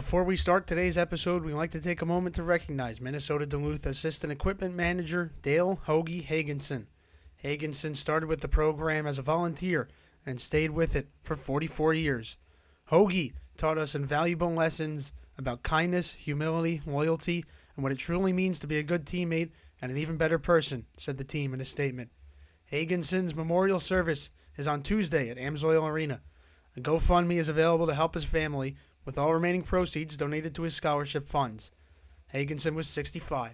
Before we start today's episode, we'd like to take a moment to recognize Minnesota Duluth Assistant Equipment Manager Dale Hoagie Hagenson. Hagenson started with the program as a volunteer and stayed with it for 44 years. Hoagie taught us invaluable lessons about kindness, humility, loyalty, and what it truly means to be a good teammate and an even better person, said the team in a statement. Hagenson's memorial service is on Tuesday at Amsoil Arena. A GoFundMe is available to help his family, with all remaining proceeds donated to his scholarship funds. Hagenson was 65.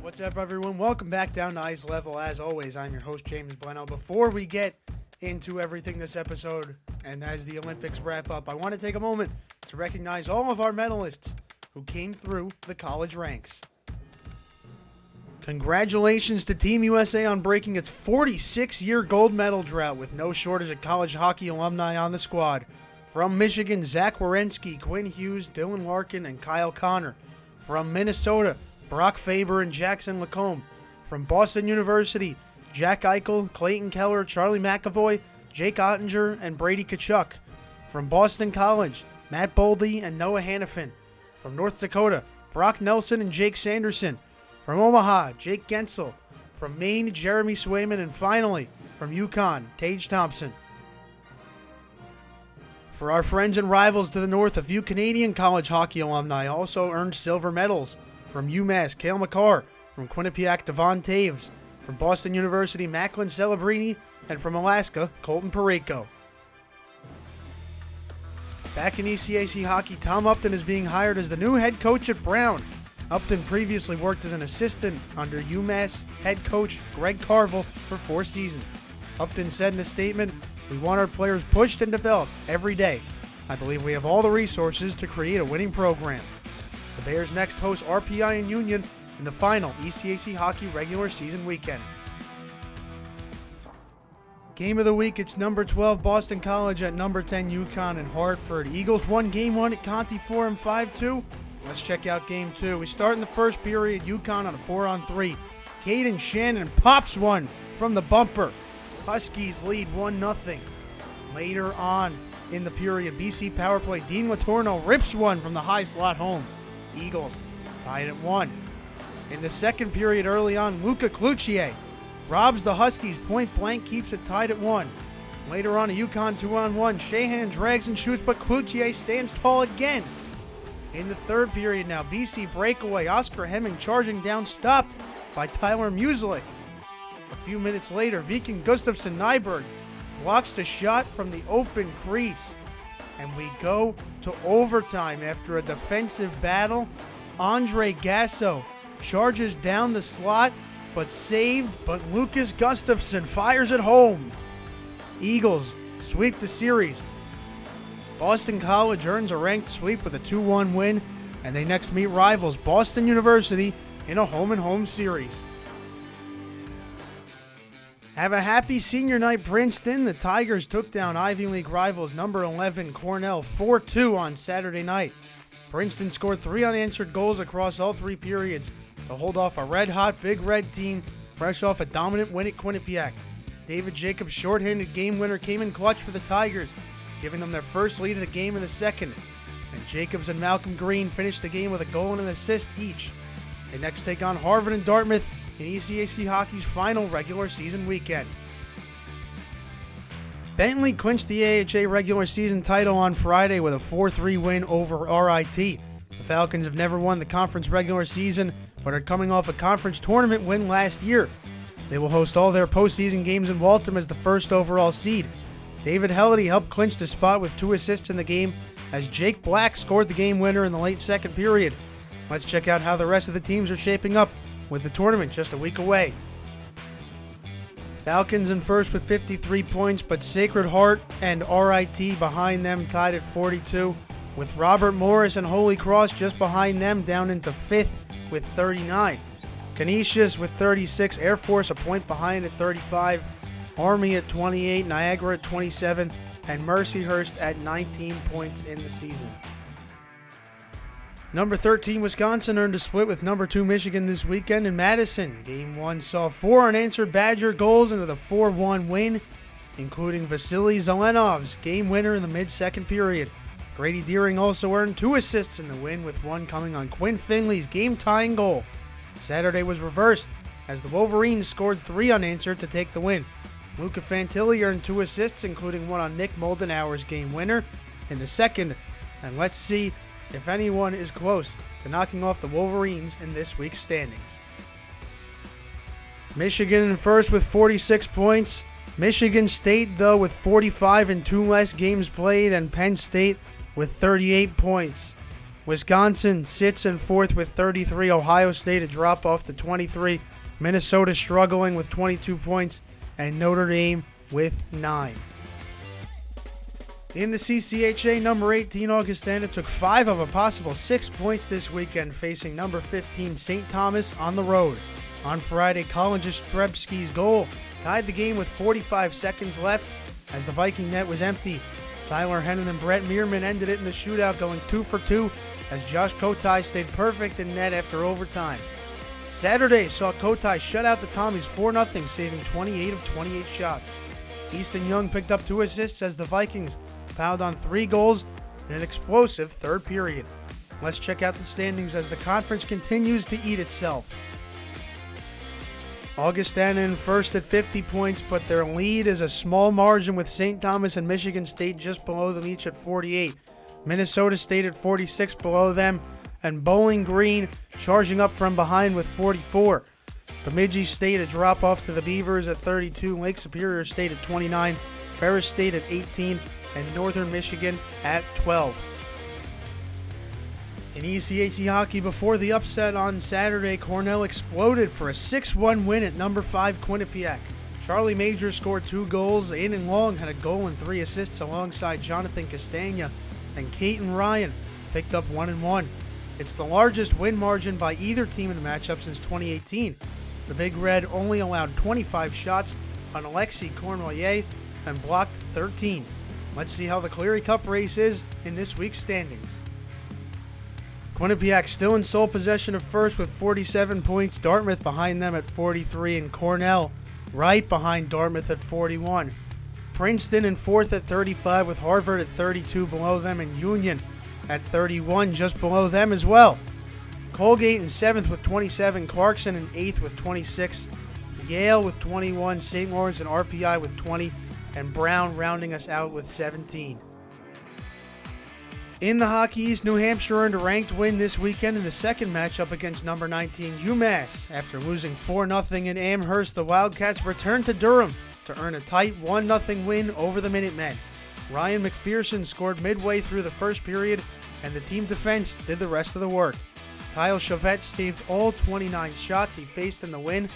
What's up, everyone? Welcome back down to Ice Level. As always, I'm your host, James Blennau. Before we get into everything this episode, and as the Olympics wrap up, I want to take a moment to recognize all of our medalists who came through the college ranks. Congratulations to Team USA on breaking its 46-year gold medal drought with no shortage of college hockey alumni on the squad. From Michigan, Zach Werenski, Quinn Hughes, Dylan Larkin, and Kyle Connor. From Minnesota, Brock Faber and Jackson Lacombe. From Boston University, Jack Eichel, Clayton Keller, Charlie McAvoy, Jake Ottinger, and Brady Tkachuk. From Boston College, Matt Boldy and Noah Hannafin. From North Dakota, Brock Nelson and Jake Sanderson. From Omaha, Jake Gensel. From Maine, Jeremy Swayman. And finally, from UConn, Tage Thompson. For our friends and rivals to the north, a few Canadian college hockey alumni also earned silver medals. From UMass, Cale Makar. From Quinnipiac, Devon Taves. From Boston University, Macklin Celebrini. And from Alaska, Colton Parayko. Back in ECAC hockey, Tom Upton is being hired as the new head coach at Brown. Upton previously worked as an assistant under UMass head coach Greg Carville for 4 seasons. Upton said in a statement, "We want our players pushed and developed every day. I believe we have all the resources to create a winning program." The Bears next host RPI and Union in the final ECAC hockey regular season weekend. Game of the week, it's number 12 Boston College at number 10 UConn in Hartford. Eagles won game 1 at Conti Forum 5-2. Let's check out game 2. We start in the first period, UConn on a 4-on-3. Caden Shannon pops one from the bumper. Huskies lead 1-0. Later on in the period, BC power play, Dean Latorno rips one from the high slot home. Eagles tied at 1. In the second period early on, Luca Cloutier robs the Huskies point blank, keeps it tied at 1. Later on, a UConn 2-on-1. Shahan drags and shoots, but Cloutier stands tall again. In the third period now, BC breakaway, Oscar Hemming charging down, stopped by Tyler Muselic. A few minutes later, Viking Gustafsson Nyberg blocks the shot from the open crease. And we go to overtime after a defensive battle. Andre Gasso charges down the slot, but saved, but Lucas Gustafsson fires it home. Eagles sweep the series. Boston College earns a ranked sweep with a 2-1 win, and they next meet rivals Boston University in a home-and-home series. Have a happy senior night, Princeton. The Tigers took down Ivy League rivals number 11 Cornell 4-2 on Saturday night. Princeton scored 3 unanswered goals across all 3 periods to hold off a red-hot Big Red team fresh off a dominant win at Quinnipiac. David Jacobs' shorthanded game winner came in clutch for the Tigers, giving them their first lead of the game in the second. And Jacobs and Malcolm Green finished the game with a goal and an assist each. They next take on Harvard and Dartmouth in ECAC hockey's final regular season weekend. Bentley clinched the AHA regular season title on Friday with a 4-3 win over RIT. The Falcons have never won the conference regular season, but are coming off a conference tournament win last year. They will host all their postseason games in Waltham as the first overall seed. David Helledy helped clinch the spot with 2 assists in the game as Jake Black scored the game winner in the late second period. Let's check out how the rest of the teams are shaping up with the tournament just a week away. Falcons in first with 53 points, but Sacred Heart and RIT behind them tied at 42, with Robert Morris and Holy Cross just behind them down into 5th with 39. Canisius with 36, Air Force a point behind at 35, Army at 28, Niagara at 27, and Mercyhurst at 19 points in the season. Number 13 Wisconsin earned a split with number 2 Michigan this weekend in Madison. Game 1 saw 4 unanswered Badger goals into the 4-1 win. including Vasily Zelenov's game winner in the mid-second period. Grady Deering also earned 2 assists in the win, with one coming on Quinn Finley's game-tying goal. Saturday was reversed, as the Wolverines scored 3 unanswered to take the win. Luca Fantilli earned 2 assists, including one on Nick Moldenhauer's game winner in the second, and let's see if anyone is close to knocking off the Wolverines in this week's standings. Michigan in first with 46 points. Michigan State, though, with 45 and 2 less games played, and Penn State with 38 points. Wisconsin sits in fourth with 33. Ohio State a drop off to 23. Minnesota struggling with 22 points, and Notre Dame with 9. In the CCHA, number 18 Augustana took 5 of a possible 6 points this weekend, facing number 15 St. Thomas on the road. On Friday, Colin Jastrzebski's goal tied the game with 45 seconds left as the Viking net was empty. Tyler Hennon and Brett Meerman ended it in the shootout, going 2 for 2 as Josh Kotai stayed perfect in net after overtime. Saturday saw Kotai shut out the Tommies 4-0, saving 28 of 28 shots. Easton Young picked up 2 assists as the Vikings piled on 3 goals in an explosive third period. Let's check out the standings as the conference continues to eat itself. Augustana in first at 50 points, but their lead is a small margin with St. Thomas and Michigan State just below them, each at 48. Minnesota State at 46 below them, and Bowling Green charging up from behind with 44. Bemidji State a drop off to the Beavers at 32, Lake Superior State at 29, Ferris State at 18, and Northern Michigan at 12. In ECAC hockey, before the upset on Saturday, Cornell exploded for a 6-1 win at number 5 Quinnipiac. Charlie Major scored 2 goals, Aiden Long had a goal and 3 assists alongside Jonathan Castagna, and Caton Ryan picked up 1 and 1. It's the largest win margin by either team in the matchup since 2018. The Big Red only allowed 25 shots on Alexei Cornoyer and blocked 13. Let's see how the Cleary Cup race is in this week's standings. Quinnipiac still in sole possession of first with 47 points, Dartmouth behind them at 43, and Cornell right behind Dartmouth at 41. Princeton in fourth at 35 with Harvard at 32 below them, and Union at 31 just below them as well. Colgate in 7th with 27, Clarkson in 8th with 26, Yale with 21, St. Lawrence and RPI with 20, and Brown rounding us out with 17. In the Hockey East, New Hampshire earned a ranked win this weekend in the second matchup against number 19 UMass. After losing 4-0 in Amherst, the Wildcats returned to Durham to earn a tight 1-0 win over the Minutemen. Ryan McPherson scored midway through the first period, and the team defense did the rest of the work. Kyle Chavette saved all 29 shots he faced in the win,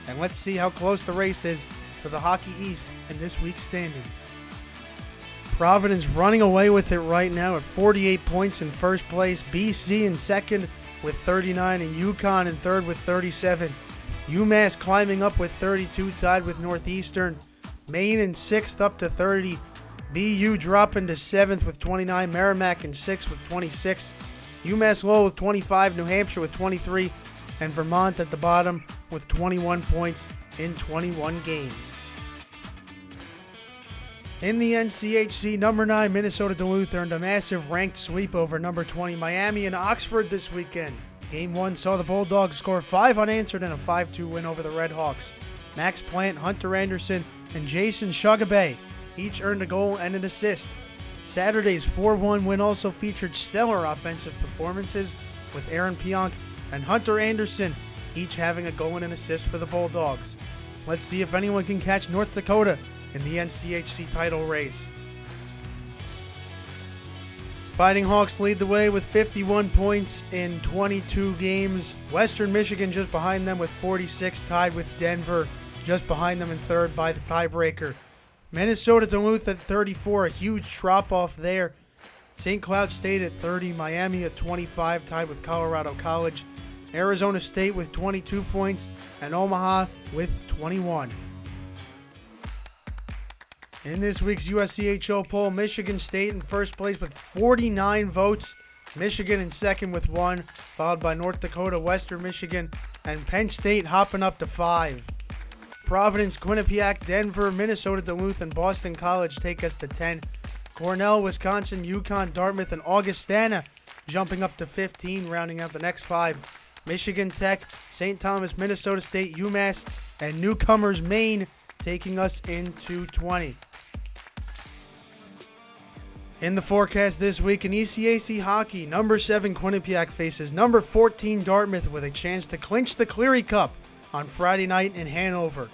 and let's see how close the race is for the Hockey East in this week's standings. Providence running away with it right now at 48 points in first place. BC in second with 39, and UConn in third with 37. UMass climbing up with 32, tied with Northeastern. Maine in sixth up to 30. BU dropping to 7th with 29. Merrimack in 6th with 26. UMass Lowell with 25. New Hampshire with 23. And Vermont at the bottom with 21 points in 21 games. In the NCHC, number 9 Minnesota Duluth earned a massive ranked sweep over number 20 Miami and Oxford this weekend. Game 1 saw the Bulldogs score 5 unanswered in a 5-2 win over the Red Hawks. Max Plant, Hunter Anderson, and Jason Shugabay each earned a goal and an assist. Saturday's 4-1 win also featured stellar offensive performances, with Aaron Pionk and Hunter Anderson each having a goal and an assist for the Bulldogs. Let's see if anyone can catch North Dakota in the NCHC title race. Fighting Hawks lead the way with 51 points in 22 games. Western Michigan just behind them with 46, tied with Denver just behind them in third by the tiebreaker. Minnesota Duluth at 34, a huge drop-off there. St. Cloud State at 30, Miami at 25, tied with Colorado College. Arizona State with 22 points, and Omaha with 21. In this week's USCHO poll, Michigan State in first place with 49 votes. Michigan in second with 1, followed by North Dakota, Western Michigan, and Penn State hopping up to 5. Providence, Quinnipiac, Denver, Minnesota, Duluth, and Boston College take us to 10. Cornell, Wisconsin, UConn, Dartmouth, and Augustana jumping up to 15, rounding out the next 5. Michigan Tech, St. Thomas, Minnesota State, UMass, and newcomers Maine taking us into 20. In the forecast this week in ECAC hockey, number 7 Quinnipiac faces number 14 Dartmouth with a chance to clinch the Cleary Cup on Friday night in Hanover.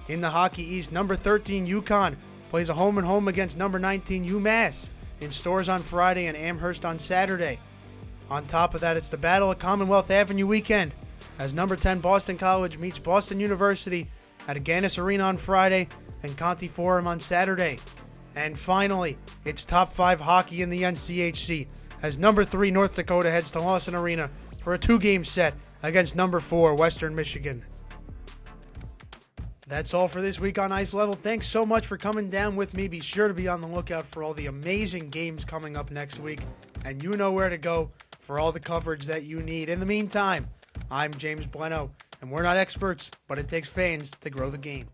In the Hockey East, number 13 UConn plays a home-and-home against number 19 UMass in Stores on Friday and Amherst on Saturday. On top of that, it's the Battle at Commonwealth Avenue weekend as number 10 Boston College meets Boston University at Agganis Arena on Friday and Conti Forum on Saturday. And finally, it's top 5 hockey in the NCHC as number 3 North Dakota heads to Lawson Arena for a 2-game set against number 4 Western Michigan. That's all for this week on Ice Level. Thanks so much for coming down with me. Be sure to be on the lookout for all the amazing games coming up next week. And you know where to go for all the coverage that you need. In the meantime, I'm James Blennau, and we're not experts, but it takes fans to grow the game.